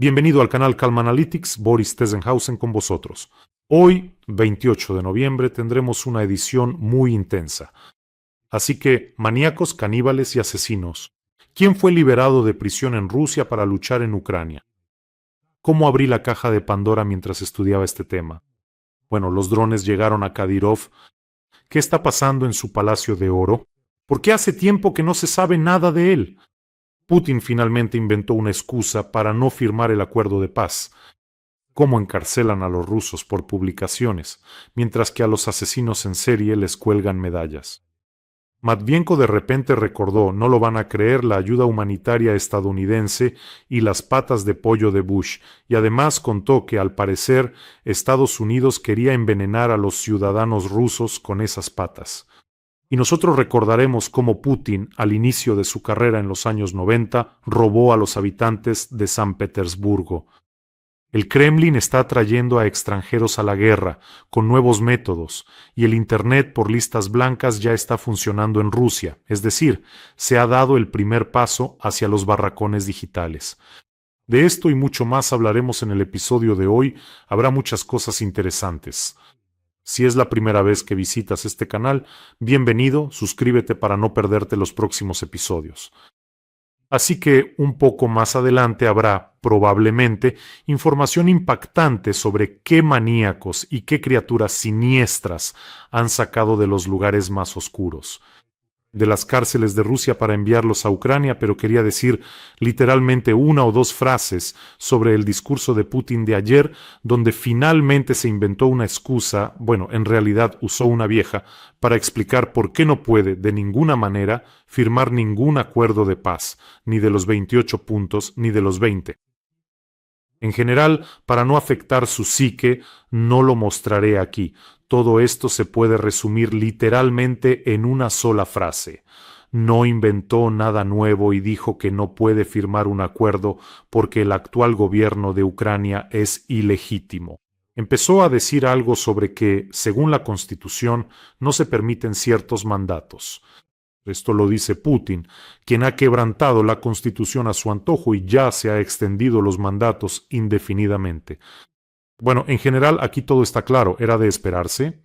Bienvenido al canal Calm Analytics, Boris Tesenhausen con vosotros. Hoy, 28 de noviembre, tendremos una edición muy intensa. Así que, maníacos, caníbales y asesinos. ¿Quién fue liberado de prisión en Rusia para luchar en Ucrania? ¿Cómo abrí la caja de Pandora mientras estudiaba este tema? Bueno, los drones llegaron a Kadyrov. ¿Qué está pasando en su Palacio de Oro? ¿Por qué hace tiempo que no se sabe nada de él? Putin finalmente inventó una excusa para no firmar el acuerdo de paz. Cómo encarcelan a los rusos por publicaciones, mientras que a los asesinos en serie les cuelgan medallas. Matvienko de repente recordó, no lo van a creer, la ayuda humanitaria estadounidense y las patas de pollo de Bush, y además contó que al parecer Estados Unidos quería envenenar a los ciudadanos rusos con esas patas. Y nosotros recordaremos cómo Putin, al inicio de su carrera en los años 90, robó a los habitantes de San Petersburgo. El Kremlin está atrayendo a extranjeros a la guerra, con nuevos métodos, y el Internet por listas blancas ya está funcionando en Rusia, es decir, se ha dado el primer paso hacia los barracones digitales. De esto y mucho más hablaremos en el episodio de hoy, habrá muchas cosas interesantes. Si es la primera vez que visitas este canal, bienvenido, suscríbete para no perderte los próximos episodios. Así que un poco más adelante habrá, probablemente, información impactante sobre qué maníacos y qué criaturas siniestras han sacado de los lugares más oscuros, de las cárceles de Rusia para enviarlos a Ucrania, pero quería decir literalmente una o dos frases sobre el discurso de Putin de ayer, donde finalmente se inventó una excusa, bueno, en realidad usó una vieja, para explicar por qué no puede, de ninguna manera, firmar ningún acuerdo de paz, ni de los 28 puntos, ni de los 20. En general, para no afectar su psique, no lo mostraré aquí. Todo esto se puede resumir literalmente en una sola frase. No inventó nada nuevo y dijo que no puede firmar un acuerdo porque el actual gobierno de Ucrania es ilegítimo. Empezó a decir algo sobre que, según la Constitución, no se permiten ciertos mandatos. Esto lo dice Putin, quien ha quebrantado la Constitución a su antojo y ya se ha extendido los mandatos indefinidamente. Bueno, en general aquí todo está claro, era de esperarse.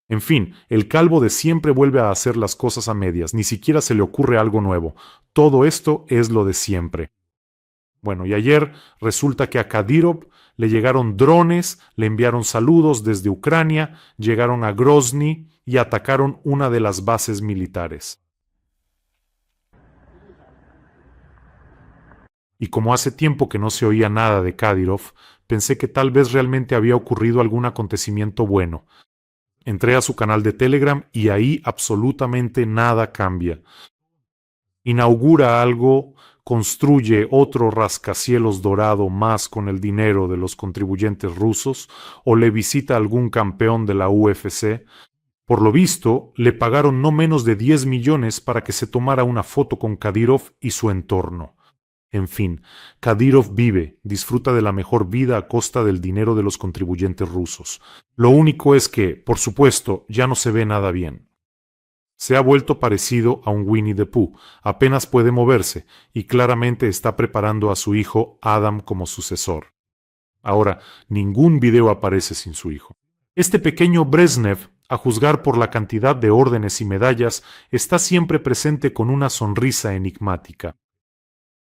En fin, el calvo de siempre vuelve a hacer las cosas a medias, ni siquiera se le ocurre algo nuevo. Todo esto es lo de siempre. Bueno, y ayer resulta que a Kadyrov le llegaron drones, le enviaron saludos desde Ucrania, llegaron a Grozny y atacaron una de las bases militares. Y como hace tiempo que no se oía nada de Kadyrov, pensé que tal vez realmente había ocurrido algún acontecimiento bueno. Entré a su canal de Telegram y ahí absolutamente nada cambia. Inaugura algo, construye otro rascacielos dorado más con el dinero de los contribuyentes rusos o le visita algún campeón de la UFC. Por lo visto, le pagaron no menos de 10 millones para que se tomara una foto con Kadyrov y su entorno. En fin, Kadyrov vive, disfruta de la mejor vida a costa del dinero de los contribuyentes rusos. Lo único es que, por supuesto, ya no se ve nada bien. Se ha vuelto parecido a un Winnie the Pooh, apenas puede moverse y claramente está preparando a su hijo Adam como sucesor. Ahora, ningún video aparece sin su hijo. Este pequeño Brezhnev, a juzgar por la cantidad de órdenes y medallas, está siempre presente con una sonrisa enigmática.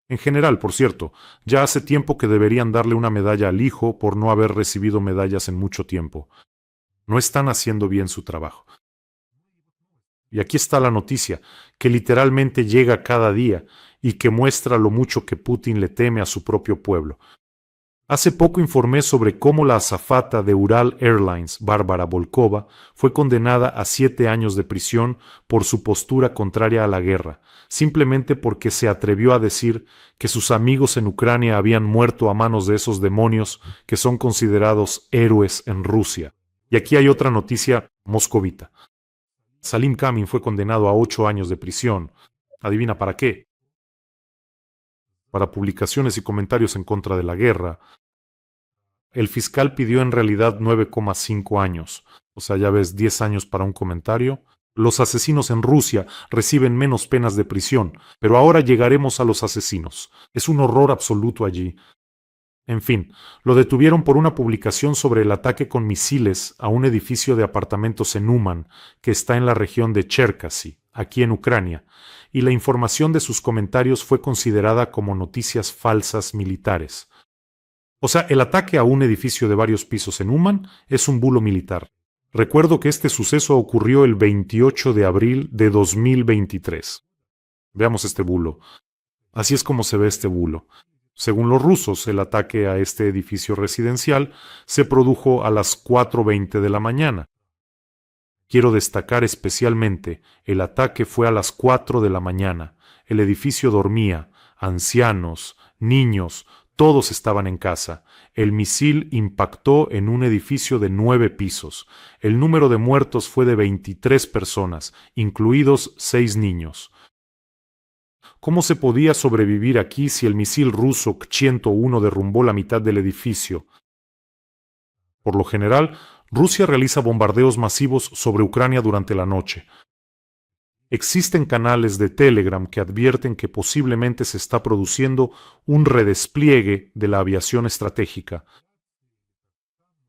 En general, por cierto, ya hace tiempo que deberían darle una medalla al hijo por no haber recibido medallas en mucho tiempo. No están haciendo bien su trabajo. Y aquí está la noticia, que literalmente llega cada día y que muestra lo mucho que Putin le teme a su propio pueblo. Hace poco informé sobre cómo la azafata de Ural Airlines, Bárbara Volkova, fue condenada a 7 años de prisión por su postura contraria a la guerra, simplemente porque se atrevió a decir que sus amigos en Ucrania habían muerto a manos de esos demonios que son considerados héroes en Rusia. Y aquí hay otra noticia moscovita. Salim Kamin fue condenado a 8 años de prisión. ¿Adivina para qué? Para publicaciones y comentarios en contra de la guerra. El fiscal pidió en realidad 9,5 años. O sea, ya ves, 10 años para un comentario. Los asesinos en Rusia reciben menos penas de prisión, pero ahora llegaremos a los asesinos. Es un horror absoluto allí. En fin, lo detuvieron por una publicación sobre el ataque con misiles a un edificio de apartamentos en Uman, que está en la región de Cherkasy, aquí en Ucrania, y la información de sus comentarios fue considerada como noticias falsas militares. O sea, el ataque a un edificio de varios pisos en Uman es un bulo militar. Recuerdo que este suceso ocurrió el 28 de abril de 2023. Veamos este bulo. Así es como se ve este bulo. Según los rusos, el ataque a este edificio residencial se produjo a las 4:20 de la mañana. Quiero destacar especialmente, el ataque fue a las 4 de la mañana. El edificio dormía, ancianos, niños, todos estaban en casa. El misil impactó en un edificio de 9 pisos. El número de muertos fue de 23 personas, incluidos 6 niños. ¿Cómo se podía sobrevivir aquí si el misil ruso K-101 derrumbó la mitad del edificio? Por lo general, Rusia realiza bombardeos masivos sobre Ucrania durante la noche. Existen canales de Telegram que advierten que posiblemente se está produciendo un redespliegue de la aviación estratégica.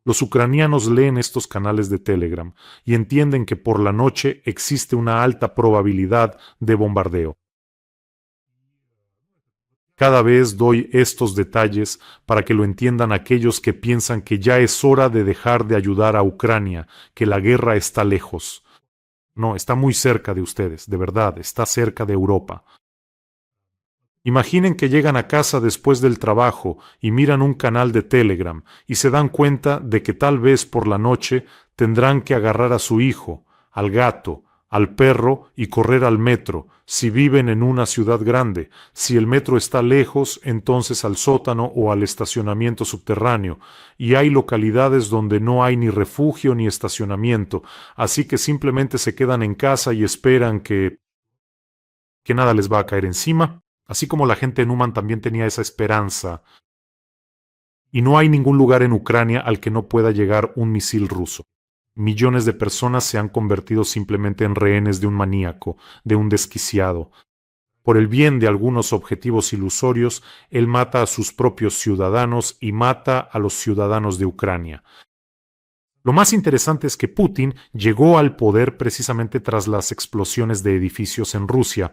Los ucranianos leen estos canales de Telegram y entienden que por la noche existe una alta probabilidad de bombardeo. Cada vez doy estos detalles para que lo entiendan aquellos que piensan que ya es hora de dejar de ayudar a Ucrania, que la guerra está lejos. No, está muy cerca de ustedes, de verdad, está cerca de Europa. Imaginen que llegan a casa después del trabajo y miran un canal de Telegram y se dan cuenta de que tal vez por la noche tendrán que agarrar a su hijo, al gato, al perro y correr al metro, si viven en una ciudad grande. Si el metro está lejos, entonces al sótano o al estacionamiento subterráneo. Y hay localidades donde no hay ni refugio ni estacionamiento, así que simplemente se quedan en casa y esperan que nada les va a caer encima. Así como la gente en Uman también tenía esa esperanza. Y no hay ningún lugar en Ucrania al que no pueda llegar un misil ruso. Millones de personas se han convertido simplemente en rehenes de un maníaco, de un desquiciado. Por el bien de algunos objetivos ilusorios, él mata a sus propios ciudadanos y mata a los ciudadanos de Ucrania. Lo más interesante es que Putin llegó al poder precisamente tras las explosiones de edificios en Rusia.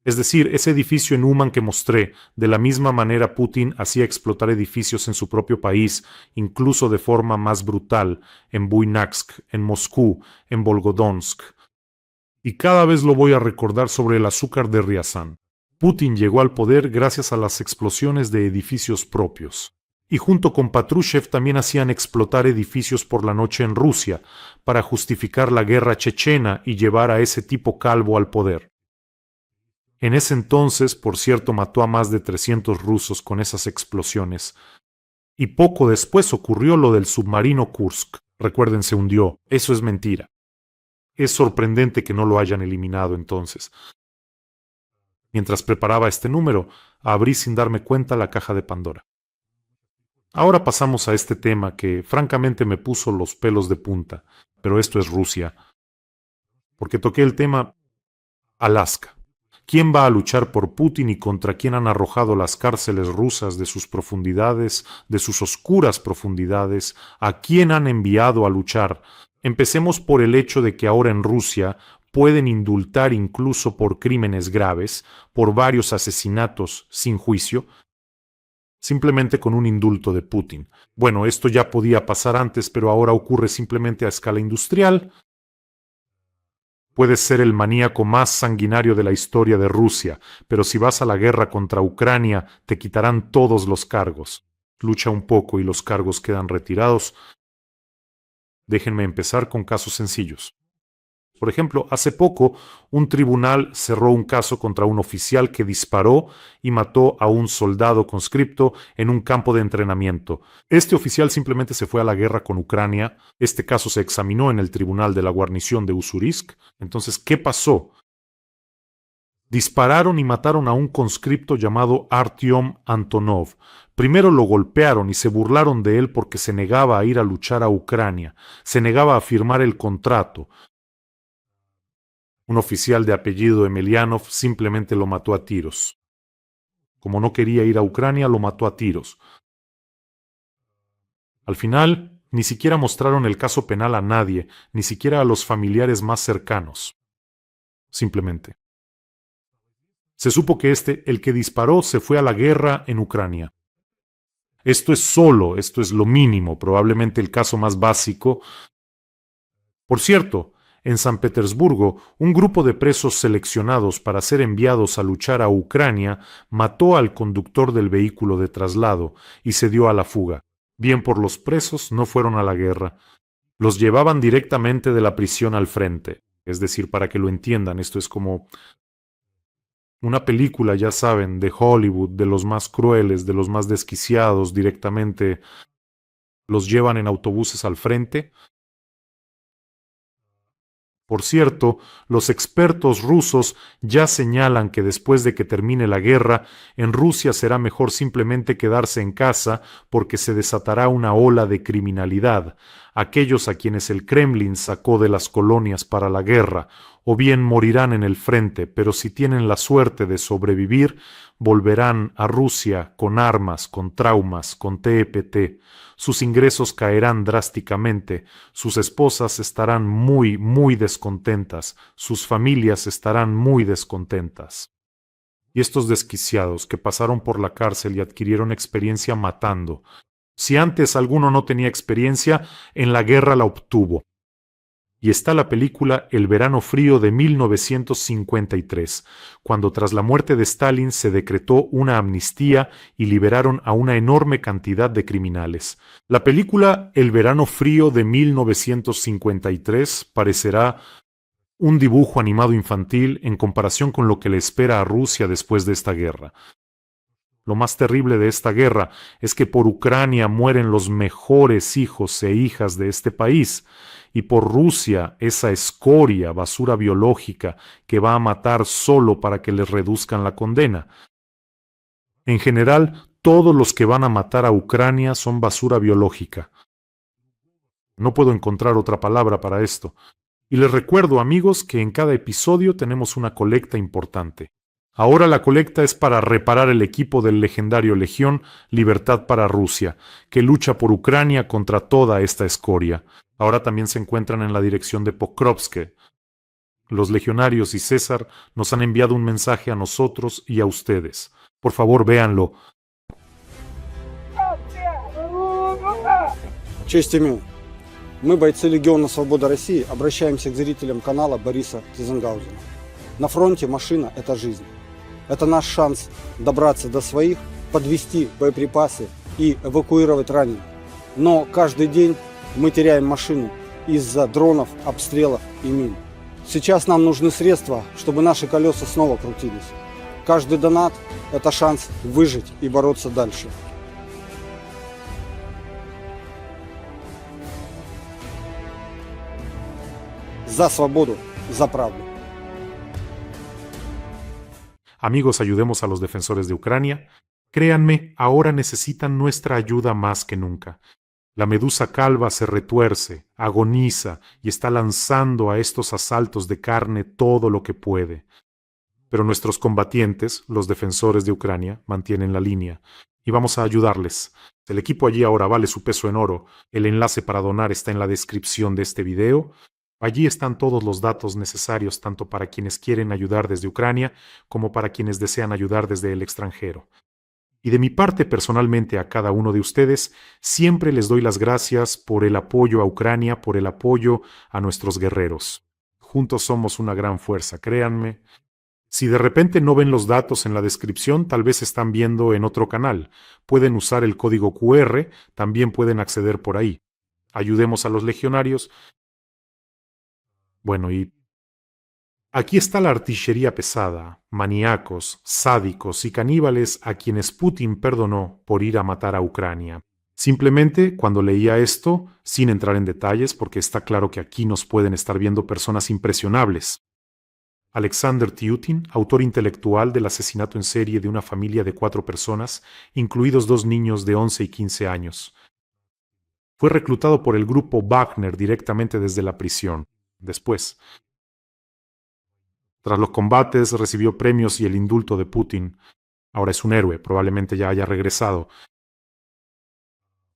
Es decir, ese edificio en Uman que mostré, de la misma manera Putin hacía explotar edificios en su propio país, incluso de forma más brutal, en Buynaksk, en Moscú, en Volgodonsk. Y cada vez lo voy a recordar sobre el azúcar de Ryazan. Putin llegó al poder gracias a las explosiones de edificios propios. Y junto con Patrushev también hacían explotar edificios por la noche en Rusia, para justificar la guerra chechena y llevar a ese tipo calvo al poder. En ese entonces, por cierto, mató a más de 300 rusos con esas explosiones. Y poco después ocurrió lo del submarino Kursk. Recuerden, se hundió. Eso es mentira. Es sorprendente que no lo hayan eliminado entonces. Mientras preparaba este número, abrí sin darme cuenta la caja de Pandora. Ahora pasamos a este tema que francamente me puso los pelos de punta, pero esto es Rusia. Porque toqué el tema Alaska. ¿Quién va a luchar por Putin y contra quién han arrojado las cárceles rusas de sus profundidades, de sus oscuras profundidades? ¿A quién han enviado a luchar? Empecemos por el hecho de que ahora en Rusia pueden indultar incluso por crímenes graves, por varios asesinatos sin juicio, simplemente con un indulto de Putin. Bueno, esto ya podía pasar antes, pero ahora ocurre simplemente a escala industrial. Puedes ser el maníaco más sanguinario de la historia de Rusia, pero si vas a la guerra contra Ucrania, te quitarán todos los cargos. Lucha un poco y los cargos quedan retirados. Déjenme empezar con casos sencillos. Por ejemplo, hace poco un tribunal cerró un caso contra un oficial que disparó y mató a un soldado conscripto en un campo de entrenamiento. Este oficial simplemente se fue a la guerra con Ucrania. Este caso se examinó en el tribunal de la guarnición de Ussurisk. Entonces, ¿qué pasó? Dispararon y mataron a un conscripto llamado Artyom Antonov. Primero lo golpearon y se burlaron de él porque se negaba a ir a luchar a Ucrania, se negaba a firmar el contrato. Un oficial de apellido Emelianov simplemente lo mató a tiros. Como no quería ir a Ucrania, lo mató a tiros. Al final, ni siquiera mostraron el caso penal a nadie, ni siquiera a los familiares más cercanos. Simplemente. Se supo que el que disparó, se fue a la guerra en Ucrania. Esto es lo mínimo, probablemente el caso más básico. Por cierto, en San Petersburgo, un grupo de presos seleccionados para ser enviados a luchar a Ucrania mató al conductor del vehículo de traslado y se dio a la fuga. Bien por los presos, no fueron a la guerra. Los llevaban directamente de la prisión al frente. Es decir, para que lo entiendan, esto es como una película, ya saben, de Hollywood, de los más crueles, de los más desquiciados, directamente los llevan en autobuses al frente. Por cierto, los expertos rusos ya señalan que después de que termine la guerra, en Rusia será mejor simplemente quedarse en casa porque se desatará una ola de criminalidad. Aquellos a quienes el Kremlin sacó de las colonias para la guerra, o bien morirán en el frente, pero si tienen la suerte de sobrevivir, volverán a Rusia con armas, con traumas, con TEPT. Sus ingresos caerán drásticamente, sus esposas estarán muy descontentas, sus familias estarán muy descontentas. Y estos desquiciados que pasaron por la cárcel y adquirieron experiencia matando, si antes alguno no tenía experiencia, en la guerra la obtuvo. Y está la película El verano frío de 1953, cuando tras la muerte de Stalin se decretó una amnistía y liberaron a una enorme cantidad de criminales. La película El verano frío de 1953 parecerá un dibujo animado infantil en comparación con lo que le espera a Rusia después de esta guerra. Lo más terrible de esta guerra es que por Ucrania mueren los mejores hijos e hijas de este país, y por Rusia esa escoria, basura biológica que va a matar solo para que les reduzcan la condena. En general, todos los que van a matar a Ucrania son basura biológica. No puedo encontrar otra palabra para esto. Y les recuerdo, amigos, que en cada episodio tenemos una colecta importante. Ahora la colecta es para reparar el equipo del legendario Legión Libertad para Rusia, que lucha por Ucrania contra toda esta escoria. Ahora también se encuentran en la dirección de Pokrovsk. Los legionarios y César nos han enviado un mensaje a nosotros y a ustedes. Por favor, véanlo. Честь имею. Мы, бойцы Легиона Свобода России, обращаемся к зрителям канала Бориса Тизенгаузена. На фронте машина – это жизнь. Это наш шанс добраться до своих, подвести боеприпасы и эвакуировать раненых. Но каждый день мы теряем машину из-за дронов, обстрелов и мин. Сейчас нам нужны средства, чтобы наши колеса снова крутились. Каждый донат – это шанс выжить и бороться дальше. За свободу, за правду. Amigos, ayudemos a los defensores de Ucrania. Créanme, ahora necesitan nuestra ayuda más que nunca. La medusa calva se retuerce, agoniza y está lanzando a estos asaltos de carne todo lo que puede. Pero nuestros combatientes, los defensores de Ucrania, mantienen la línea y vamos a ayudarles. El equipo allí ahora vale su peso en oro. El enlace para donar está en la descripción de este video. Allí están todos los datos necesarios tanto para quienes quieren ayudar desde Ucrania como para quienes desean ayudar desde el extranjero. Y de mi parte personalmente a cada uno de ustedes, siempre les doy las gracias por el apoyo a Ucrania, por el apoyo a nuestros guerreros. Juntos somos una gran fuerza, créanme. Si de repente no ven los datos en la descripción, tal vez están viendo en otro canal. Pueden usar el código QR, también pueden acceder por ahí. Ayudemos a los legionarios. Bueno, y aquí está la artillería pesada, maníacos, sádicos y caníbales a quienes Putin perdonó por ir a matar a Ucrania. Simplemente, cuando leía esto, sin entrar en detalles, porque está claro que aquí nos pueden estar viendo personas impresionables. Alexander Tiutin, autor intelectual del asesinato en serie de una familia de 4 personas, incluidos 2 niños de 11 y 15 años. Fue reclutado por el grupo Wagner directamente desde la prisión. Después, tras los combates, recibió premios y el indulto de Putin. Ahora es un héroe, probablemente ya haya regresado.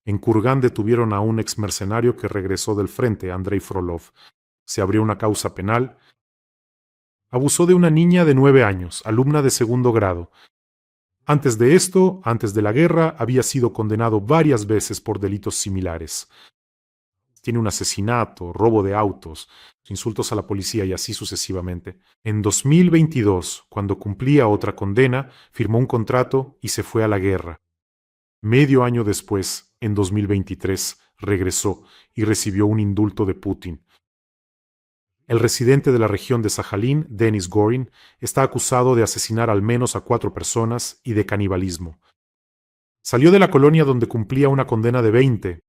En Kurgán detuvieron a un exmercenario que regresó del frente, Andrei Frolov. Se abrió una causa penal. Abusó de una niña de 9 años, alumna de segundo grado. Antes de esto, antes de la guerra, había sido condenado varias veces por delitos similares. Tiene un asesinato, robo de autos, insultos a la policía y así sucesivamente. En 2022, cuando cumplía otra condena, firmó un contrato y se fue a la guerra. Medio año después, en 2023, regresó y recibió un indulto de Putin. El residente de la región de Sajalín, Denis Gorin, está acusado de asesinar al menos a 4 personas y de canibalismo. Salió de la colonia donde cumplía una condena de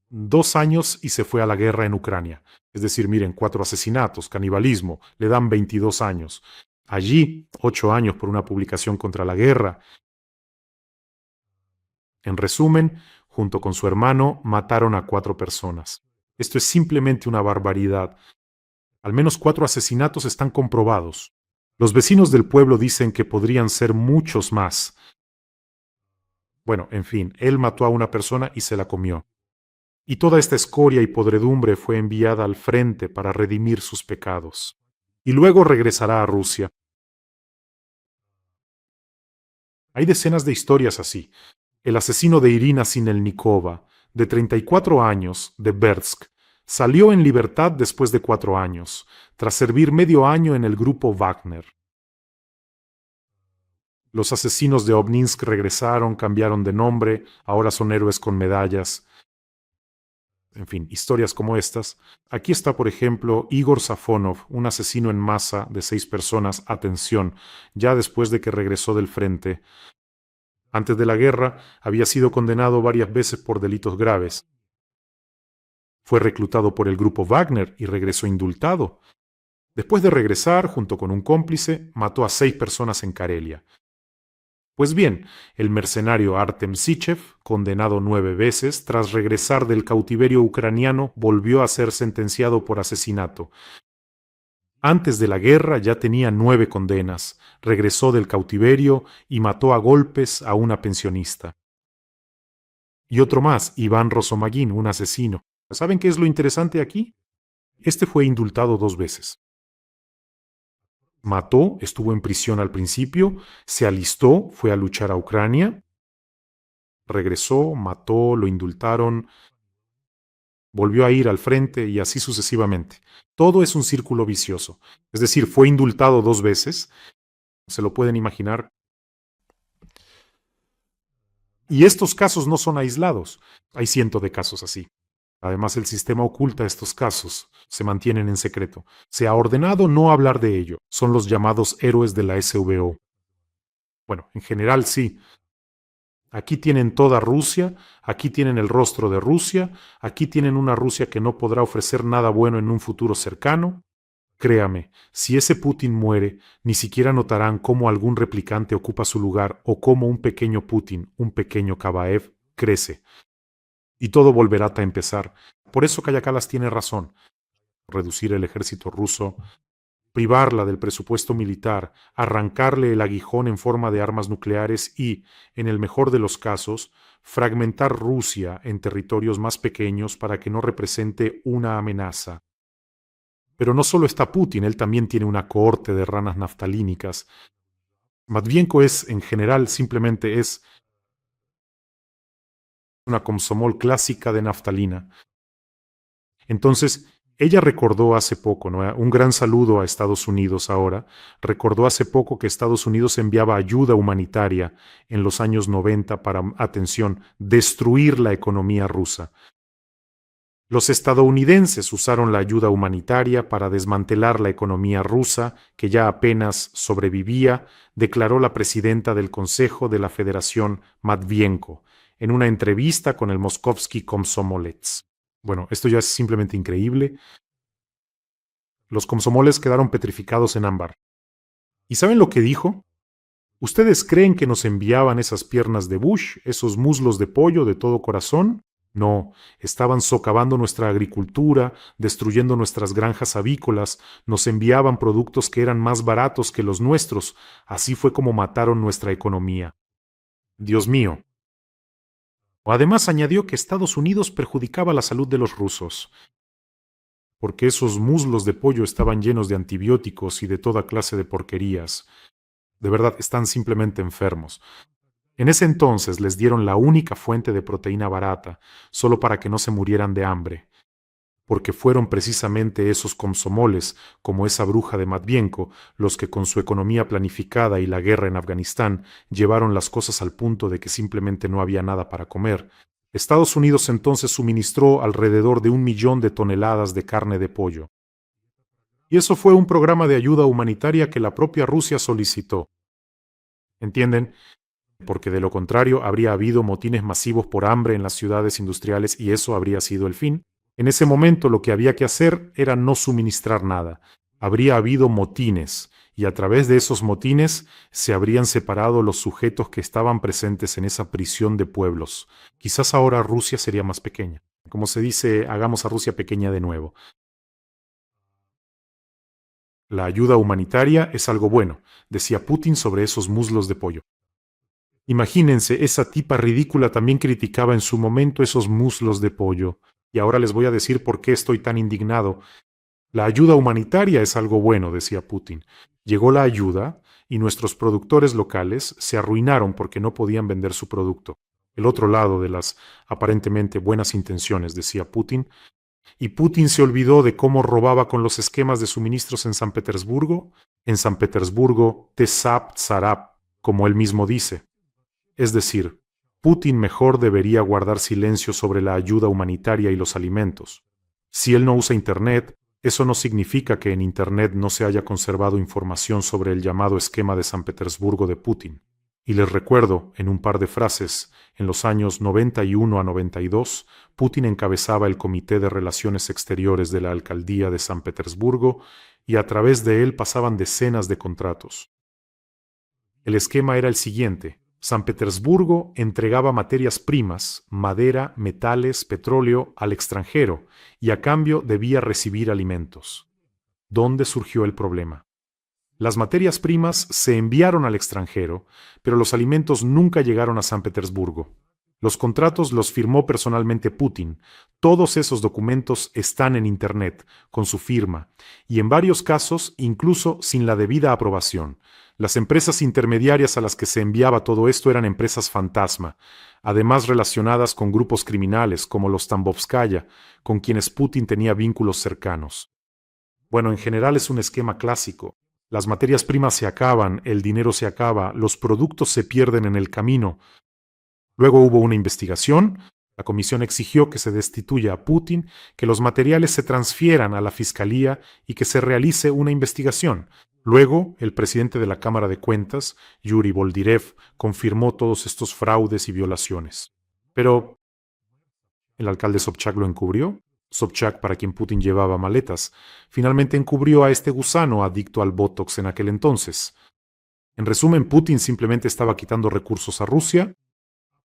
2 años y se fue a la guerra en Ucrania. Es decir, miren, 4 asesinatos, canibalismo, le dan 22 años. Allí, 8 años por una publicación contra la guerra. En resumen, junto con su hermano, mataron a 4 personas. Esto es simplemente una barbaridad. Al menos 4 asesinatos están comprobados. Los vecinos del pueblo dicen que podrían ser muchos más. Bueno, en fin, él mató a una persona y se la comió. Y toda esta escoria y podredumbre fue enviada al frente para redimir sus pecados. Y luego regresará a Rusia. Hay decenas de historias así. El asesino de Irina Sinelnikova, de 34 años, de Bertsk, salió en libertad después de 4 años, tras servir medio año en el grupo Wagner. Los asesinos de Obninsk regresaron, cambiaron de nombre, ahora son héroes con medallas. En fin, historias como estas. Aquí está, por ejemplo, Igor Safonov, un asesino en masa de 6 personas, atención, ya después de que regresó del frente. Antes de la guerra, había sido condenado varias veces por delitos graves. Fue reclutado por el grupo Wagner y regresó indultado. Después de regresar, junto con un cómplice, mató a 6 personas en Karelia. Pues bien, el mercenario Artem Sychev, condenado 9 veces, tras regresar del cautiverio ucraniano, volvió a ser sentenciado por asesinato. Antes de la guerra ya tenía 9 condenas, regresó del cautiverio y mató a golpes a una pensionista. Y otro más, Iván Rosomagin, un asesino. ¿Saben qué es lo interesante aquí? Este fue indultado 2 veces. Mató, estuvo en prisión al principio, se alistó, fue a luchar a Ucrania, regresó, mató, lo indultaron, volvió a ir al frente y así sucesivamente. Todo es un círculo vicioso. Es decir, fue indultado 2 veces, se lo pueden imaginar. Y estos casos no son aislados, hay cientos de casos así. Además, el sistema oculta estos casos, se mantienen en secreto. Se ha ordenado no hablar de ello. Son los llamados héroes de la SVO. Bueno, en general sí. Aquí tienen toda Rusia, aquí tienen el rostro de Rusia, aquí tienen una Rusia que no podrá ofrecer nada bueno en un futuro cercano. Créame, si ese Putin muere, ni siquiera notarán cómo algún replicante ocupa su lugar o cómo un pequeño Putin, un pequeño Kabaev, crece. Y todo volverá a empezar. Por eso Kaja Kallas tiene razón. Reducir el ejército ruso, privarla del presupuesto militar, arrancarle el aguijón en forma de armas nucleares y, en el mejor de los casos, fragmentar Rusia en territorios más pequeños para que no represente una amenaza. Pero no solo está Putin, él también tiene una cohorte de ranas naftalínicas. Matvienko en general, simplemente es una komsomol clásica de naftalina. Entonces, ella recordó hace poco, ¿no? Un gran saludo a Estados Unidos ahora, recordó hace poco que Estados Unidos enviaba ayuda humanitaria en los años 90 para, atención, destruir la economía rusa. Los estadounidenses usaron la ayuda humanitaria para desmantelar la economía rusa, que ya apenas sobrevivía, declaró la presidenta del Consejo de la Federación, Matvienko, en una entrevista con el Moskovsky Komsomolets. Bueno, esto ya es simplemente increíble. Los komsomoles quedaron petrificados en ámbar. ¿Y saben lo que dijo? ¿Ustedes creen que nos enviaban esas piernas de Bush, esos muslos de pollo de todo corazón? No, estaban socavando nuestra agricultura, destruyendo nuestras granjas avícolas, nos enviaban productos que eran más baratos que los nuestros. Así fue como mataron nuestra economía. Dios mío. Además, añadió que Estados Unidos perjudicaba la salud de los rusos, porque esos muslos de pollo estaban llenos de antibióticos y de toda clase de porquerías. De verdad, están simplemente enfermos. En ese entonces les dieron la única fuente de proteína barata, solo para que no se murieran de hambre, porque fueron precisamente esos komsomoles, como esa bruja de Matvienko, los que con su economía planificada y la guerra en Afganistán llevaron las cosas al punto de que simplemente no había nada para comer. Estados Unidos entonces suministró alrededor de 1 millón de toneladas de carne de pollo. Y eso fue un programa de ayuda humanitaria que la propia Rusia solicitó. ¿Entienden? Porque de lo contrario habría habido motines masivos por hambre en las ciudades industriales y eso habría sido el fin. En ese momento lo que había que hacer era no suministrar nada. Habría habido motines y a través de esos motines se habrían separado los sujetos que estaban presentes en esa prisión de pueblos. Quizás ahora Rusia sería más pequeña. Como se dice, hagamos a Rusia pequeña de nuevo. La ayuda humanitaria es algo bueno, decía Putin sobre esos muslos de pollo. Imagínense, esa tipa ridícula también criticaba en su momento esos muslos de pollo. Y ahora les voy a decir por qué estoy tan indignado. La ayuda humanitaria es algo bueno, decía Putin. Llegó la ayuda y nuestros productores locales se arruinaron porque no podían vender su producto. El otro lado de las aparentemente buenas intenciones, decía Putin. Y Putin se olvidó de cómo robaba con los esquemas de suministros en San Petersburgo. En San Petersburgo, Tesap Tsarap, como él mismo dice. Es decir, Putin mejor debería guardar silencio sobre la ayuda humanitaria y los alimentos. Si él no usa Internet, eso no significa que en Internet no se haya conservado información sobre el llamado esquema de San Petersburgo de Putin. Y les recuerdo, en un par de frases, en los años 91 a 92, Putin encabezaba el Comité de Relaciones Exteriores de la Alcaldía de San Petersburgo y a través de él pasaban decenas de contratos. El esquema era el siguiente. San Petersburgo entregaba materias primas, madera, metales, petróleo al extranjero y a cambio debía recibir alimentos. ¿Dónde surgió el problema? Las materias primas se enviaron al extranjero, pero los alimentos nunca llegaron a San Petersburgo. Los contratos los firmó personalmente Putin. Todos esos documentos están en Internet, con su firma, y en varios casos incluso sin la debida aprobación. Las empresas intermediarias a las que se enviaba todo esto eran empresas fantasma, además relacionadas con grupos criminales como los Tambovskaya, con quienes Putin tenía vínculos cercanos. Bueno, en general es un esquema clásico. Las materias primas se acaban, el dinero se acaba, los productos se pierden en el camino. Luego hubo una investigación, la comisión exigió que se destituya a Putin, que los materiales se transfieran a la fiscalía y que se realice una investigación. Luego, el presidente de la Cámara de Cuentas, Yuri Boldirev, confirmó todos estos fraudes y violaciones. Pero, ¿el alcalde Sobchak lo encubrió? Sobchak, para quien Putin llevaba maletas, finalmente encubrió a este gusano adicto al Botox en aquel entonces. En resumen, Putin simplemente estaba quitando recursos a Rusia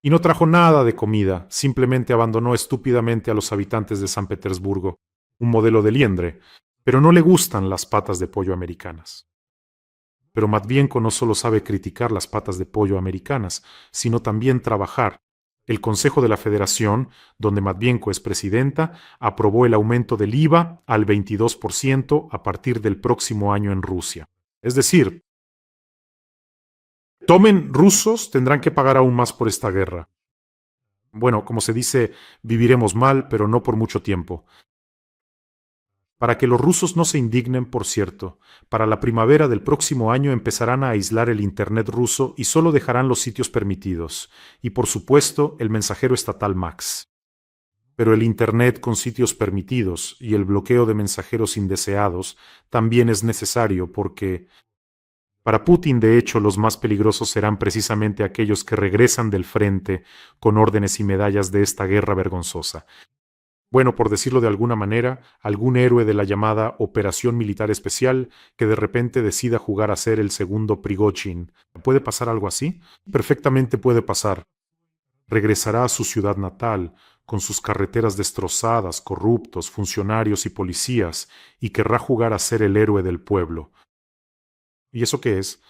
y no trajo nada de comida, simplemente abandonó estúpidamente a los habitantes de San Petersburgo, un modelo de liendre, pero no le gustan las patas de pollo americanas. Pero Matvienko no solo sabe criticar las patas de pollo americanas, sino también trabajar. El Consejo de la Federación, donde Matvienko es presidenta, aprobó el aumento del IVA al 22% a partir del próximo año en Rusia. Es decir, tomen rusos, tendrán que pagar aún más por esta guerra. Bueno, como se dice, viviremos mal, pero no por mucho tiempo. Para que los rusos no se indignen, por cierto, para la primavera del próximo año empezarán a aislar el Internet ruso y solo dejarán los sitios permitidos, y por supuesto el mensajero estatal Max. Pero el Internet con sitios permitidos y el bloqueo de mensajeros indeseados también es necesario porque, para Putin, de hecho, los más peligrosos serán precisamente aquellos que regresan del frente con órdenes y medallas de esta guerra vergonzosa. Bueno, por decirlo de alguna manera, algún héroe de la llamada Operación Militar Especial que de repente decida jugar a ser el segundo Prigozhin. ¿Puede pasar algo así? Perfectamente puede pasar. Regresará a su ciudad natal, con sus carreteras destrozadas, corruptos, funcionarios y policías, y querrá jugar a ser el héroe del pueblo. ¿Y eso qué es?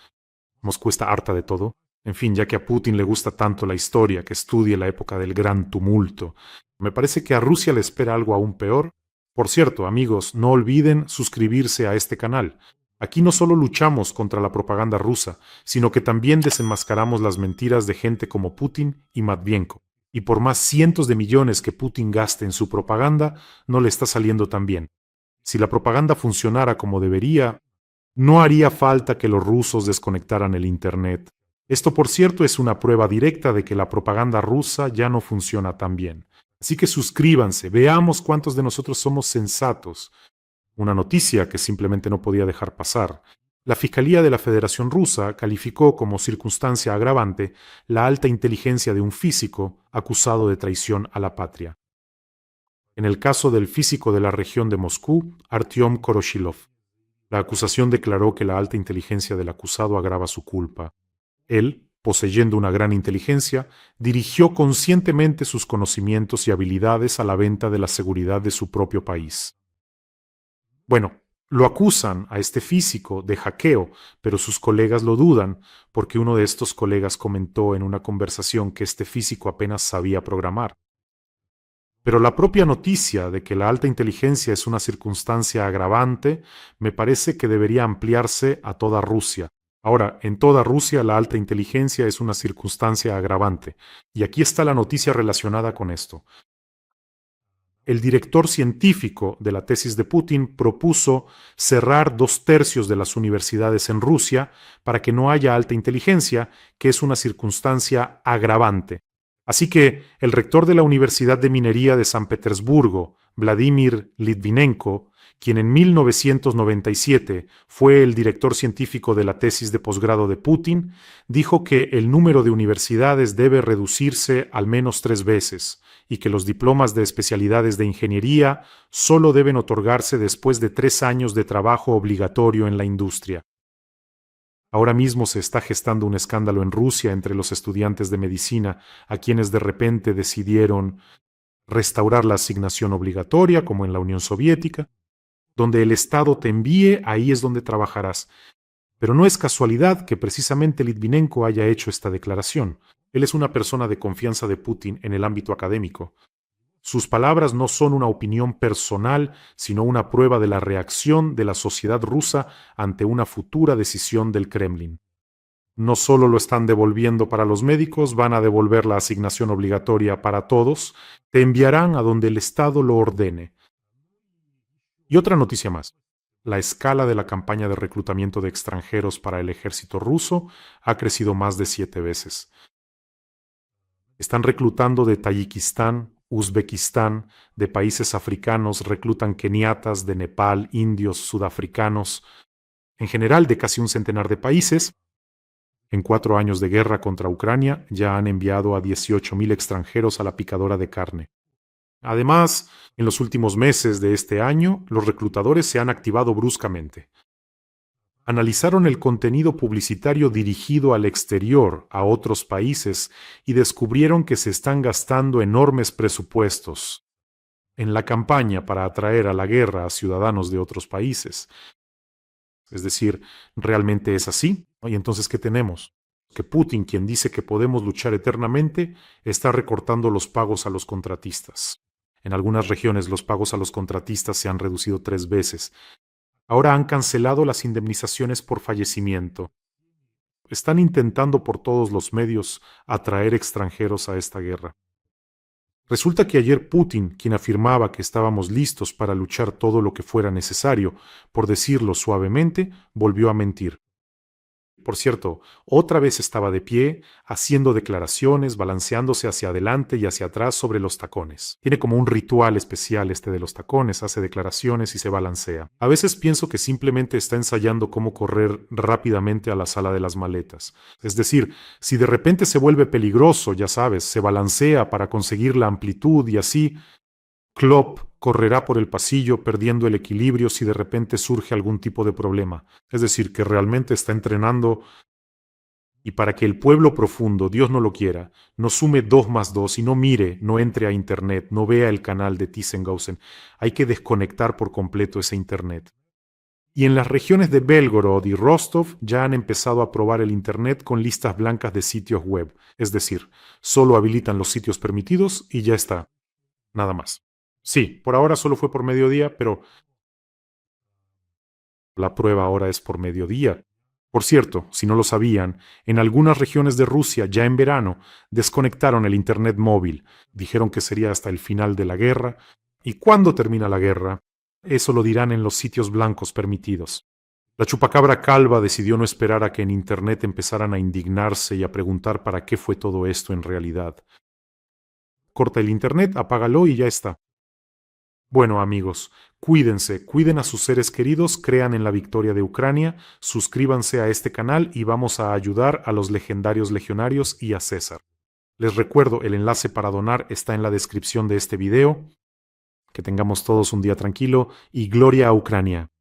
¿Moscú está harta de todo? En fin, ya que a Putin le gusta tanto la historia, que estudie la época del gran tumulto. Me parece que a Rusia le espera algo aún peor. Por cierto, amigos, no olviden suscribirse a este canal. Aquí no solo luchamos contra la propaganda rusa, sino que también desenmascaramos las mentiras de gente como Putin y Matvienko. Y por más cientos de millones que Putin gaste en su propaganda, no le está saliendo tan bien. Si la propaganda funcionara como debería, no haría falta que los rusos desconectaran el Internet. Esto, por cierto, es una prueba directa de que la propaganda rusa ya no funciona tan bien. Así que suscríbanse, veamos cuántos de nosotros somos sensatos. Una noticia que simplemente no podía dejar pasar. La Fiscalía de la Federación Rusa calificó como circunstancia agravante la alta inteligencia de un físico acusado de traición a la patria. En el caso del físico de la región de Moscú, Artyom Koroshilov, la acusación declaró que la alta inteligencia del acusado agrava su culpa. Él, poseyendo una gran inteligencia, dirigió conscientemente sus conocimientos y habilidades a la venta de la seguridad de su propio país. Bueno, lo acusan a este físico de hackeo, pero sus colegas lo dudan, porque uno de estos colegas comentó en una conversación que este físico apenas sabía programar. Pero la propia noticia de que la alta inteligencia es una circunstancia agravante me parece que debería ampliarse a toda Rusia. Ahora, en toda Rusia la alta inteligencia es una circunstancia agravante. Y aquí está la noticia relacionada con esto. El director científico de la tesis de Putin propuso cerrar 2/3 de las universidades en Rusia para que no haya alta inteligencia, que es una circunstancia agravante. Así que el rector de la Universidad de Minería de San Petersburgo, Vladimir Litvinenko, quien en 1997 fue el director científico de la tesis de posgrado de Putin, dijo que el número de universidades debe reducirse al menos 3 veces y que los diplomas de especialidades de ingeniería solo deben otorgarse después de 3 años de trabajo obligatorio en la industria. Ahora mismo se está gestando un escándalo en Rusia entre los estudiantes de medicina, a quienes de repente decidieron restaurar la asignación obligatoria, como en la Unión Soviética. Donde el Estado te envíe, ahí es donde trabajarás. Pero no es casualidad que precisamente Litvinenko haya hecho esta declaración. Él es una persona de confianza de Putin en el ámbito académico. Sus palabras no son una opinión personal, sino una prueba de la reacción de la sociedad rusa ante una futura decisión del Kremlin. No solo lo están devolviendo para los médicos, van a devolver la asignación obligatoria para todos, te enviarán a donde el Estado lo ordene. Y otra noticia más. La escala de la campaña de reclutamiento de extranjeros para el ejército ruso ha crecido más de 7 veces. Están reclutando de Tayikistán, Uzbekistán, de países africanos, reclutan keniatas, de Nepal, indios, sudafricanos, en general de casi un centenar de países. En 4 años de guerra contra Ucrania ya han enviado a 18,000 extranjeros a la picadora de carne. Además, en los últimos meses de este año, los reclutadores se han activado bruscamente. Analizaron el contenido publicitario dirigido al exterior, a otros países, y descubrieron que se están gastando enormes presupuestos en la campaña para atraer a la guerra a ciudadanos de otros países. Es decir, ¿realmente es así? ¿Y entonces qué tenemos? Que Putin, quien dice que podemos luchar eternamente, está recortando los pagos a los contratistas. En algunas regiones los pagos a los contratistas se han reducido 3 veces. Ahora han cancelado las indemnizaciones por fallecimiento. Están intentando por todos los medios atraer extranjeros a esta guerra. Resulta que ayer Putin, quien afirmaba que estábamos listos para luchar todo lo que fuera necesario, por decirlo suavemente, volvió a mentir. Por cierto, otra vez estaba de pie, haciendo declaraciones, balanceándose hacia adelante y hacia atrás sobre los tacones. Tiene como un ritual especial este de los tacones, hace declaraciones y se balancea. A veces pienso que simplemente está ensayando cómo correr rápidamente a la sala de las maletas. Es decir, si de repente se vuelve peligroso, ya sabes, se balancea para conseguir la amplitud y así, Klopp correrá por el pasillo perdiendo el equilibrio si de repente surge algún tipo de problema. Es decir, que realmente está entrenando, y para que el pueblo profundo, Dios no lo quiera, no sume 2 más 2 y no mire, no entre a Internet, no vea el canal de Thyssen-Gausen. Hay que desconectar por completo ese Internet. Y en las regiones de Belgorod y Rostov ya han empezado a probar el Internet con listas blancas de sitios web. Es decir, solo habilitan los sitios permitidos y ya está. Nada más. Sí, por ahora solo fue por mediodía, pero la prueba ahora es por mediodía. Por cierto, si no lo sabían, en algunas regiones de Rusia, ya en verano, desconectaron el Internet móvil. Dijeron que sería hasta el final de la guerra. ¿Y cuándo termina la guerra? Eso lo dirán en los sitios blancos permitidos. La chupacabra calva decidió no esperar a que en Internet empezaran a indignarse y a preguntar para qué fue todo esto en realidad. Corta el Internet, apágalo y ya está. Bueno, amigos, cuídense, cuiden a sus seres queridos, crean en la victoria de Ucrania, suscríbanse a este canal y vamos a ayudar a los legendarios legionarios y a César. Les recuerdo, el enlace para donar está en la descripción de este video. Que tengamos todos un día tranquilo y gloria a Ucrania.